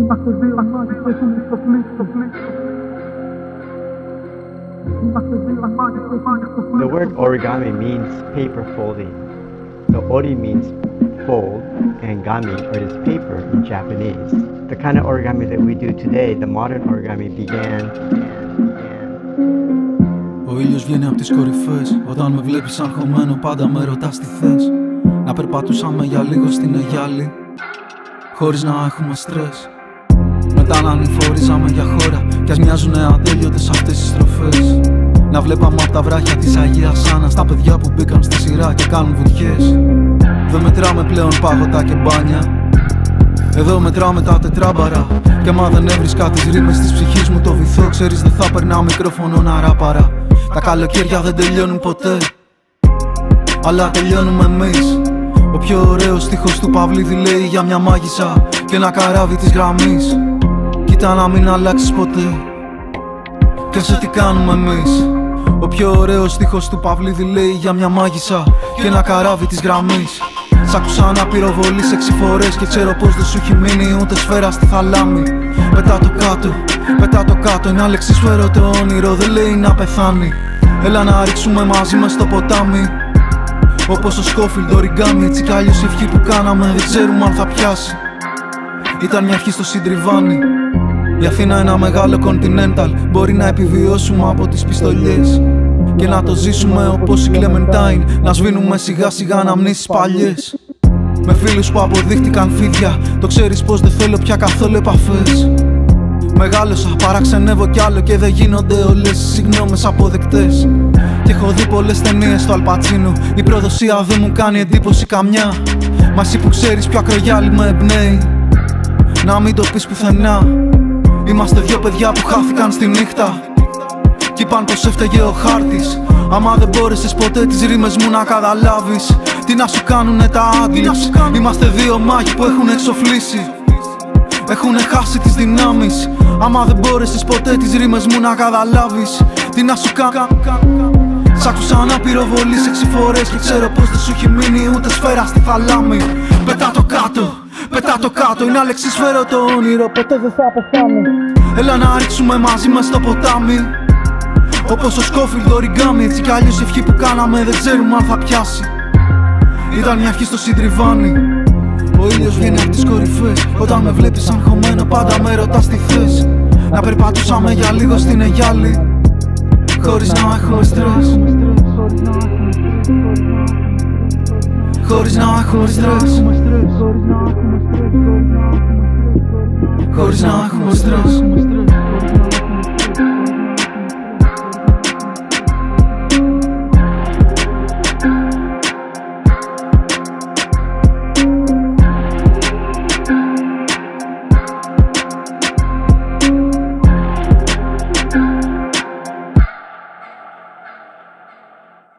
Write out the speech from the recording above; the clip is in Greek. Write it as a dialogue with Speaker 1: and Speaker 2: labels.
Speaker 1: The word origami means paper folding. So ori means fold and gami or is paper in Japanese. The kind of origami that we do today, the modern origami began.
Speaker 2: Ο ήλιος βγαίνει από τις κορυφές. Όταν με βλέπεις αγχωμένο πάντα με ρωτάς τι θες. Να περπατούσαμε για λίγο στην Αιγιάλη χωρίς να έχουμε στρες. Μετά να ανηφορίζαμε για χώρα κι ας μοιάζουνε ατέλειωτες αυτές οι στροφές. Να βλέπαμε απ' τα βράχια της Αγίας Άννας τα παιδιά που μπήκαν στη σειρά και κάνουν βουτιές. Δεν μετράμε πλέον πάγωτα και μπάνια. Εδώ μετράμε τα τετράμπαρα. Κι άμα δεν έβρισκα τις ρήμες της ψυχής μου το βυθό, ξέρεις δεν θα περνά μικρόφωνο να ράπαρα. Τα καλοκαίρια δεν τελειώνουν ποτέ, αλλά τελειώνουμε εμείς. Ο πιο ωραίος στίχος του Παυλίδη λέει για μια μάγισσα και ένα καράβι της γραμμής. Κοίτα να μην αλλάξεις ποτέ και σε τι κάνουμε εμείς. Ο πιο ωραίος στίχος του Παυλίδη λέει για μια μάγισσα και ένα καράβι της γραμμής. Σ' άκουσα να πυροβολείς 6 φορές και ξέρω πως δεν σου έχει μείνει ούτε σφαίρα στη θαλάμη. Πετά το κάτω, πετά το κάτω. Είναι αλεξίσφαιρο το όνειρο, δεν λέει να πεθάνει. Έλα να ρίξουμε μαζί μες στο ποτάμι. Όπως ο Σκόφιλντ οριγκάμι, έτσι κι αλλιώς η ευχή που κάναμε δεν ξέρουμε αν θα πιάσει. Ήταν μια ευχή στο Συντριβάνι. Η Αθήνα ένα μεγάλο continental. Μπορεί να επιβιώσουμε από τις πιστολιές και να το ζήσουμε όπως η Κλεμεντάιν. Να σβήνουμε σιγά σιγά αναμνήσεις παλιές. Με φίλους που αποδείχτηκαν φίδια. Το ξέρεις πως δεν θέλω πια καθόλου επαφές. Μεγάλωσα, παραξενεύω κι άλλο και δεν γίνονται όλες οι συγγνώμες αποδεκτές. Και έχω δει πολλές ταινίες στο Αλπατσίνο. Η προδοσία δεν μου κάνει εντύπωση καμιά. Μα εσύ που ξέρεις ποιο ακρογιάλι με εμπνέει, να μην το πεις πουθενά. Είμαστε δυο παιδιά που χάθηκαν στη νύχτα κι είπαν πως έφταιγε ο χάρτης. Άμα δεν μπόρεσες ποτέ τις ρήμες μου να καταλάβεις, τι να σου κάνουνε τα άγγλες. Είμαστε δύο μάγοι που έχουν εξοφλήσει, έχουνε χάσει τις δυνάμεις. Άμα δεν μπόρεσες ποτέ τις ρήμες μου να καταλάβεις, τι να σου κάνω. Σ' άκουσα να πυροβολείς 6 φορές και ξέρω πως δεν σου έχει μείνει ούτε σφαίρα στη θαλάμη. Πετά το κάτω, πετά το κάτω. Είναι αλεξίσφαιρο το όνειρο, ποτέ δεν θα πεθάνει. Έλα να ρίξουμε μαζί μες στο ποτάμι. Όπως ο Σκόφιλντ οριγκάμι, έτσι κι αλλιώς η ευχή που κάναμε δεν ξέρουμε αν θα πιάσει. Ήταν μια ευχή στο Συντριβάνι. Ο ήλιος βγαίνει από τις κορυφές. Όταν με βλέπεις αγχωμένο πάντα με ρωτάς τι θες. Να περπατούσαμε για λίγο στην Αιγιάλη χωρίς να έχουμε στρες. Χωρίς να έχουμε στρες. Χωρίς να έχουμε στρες.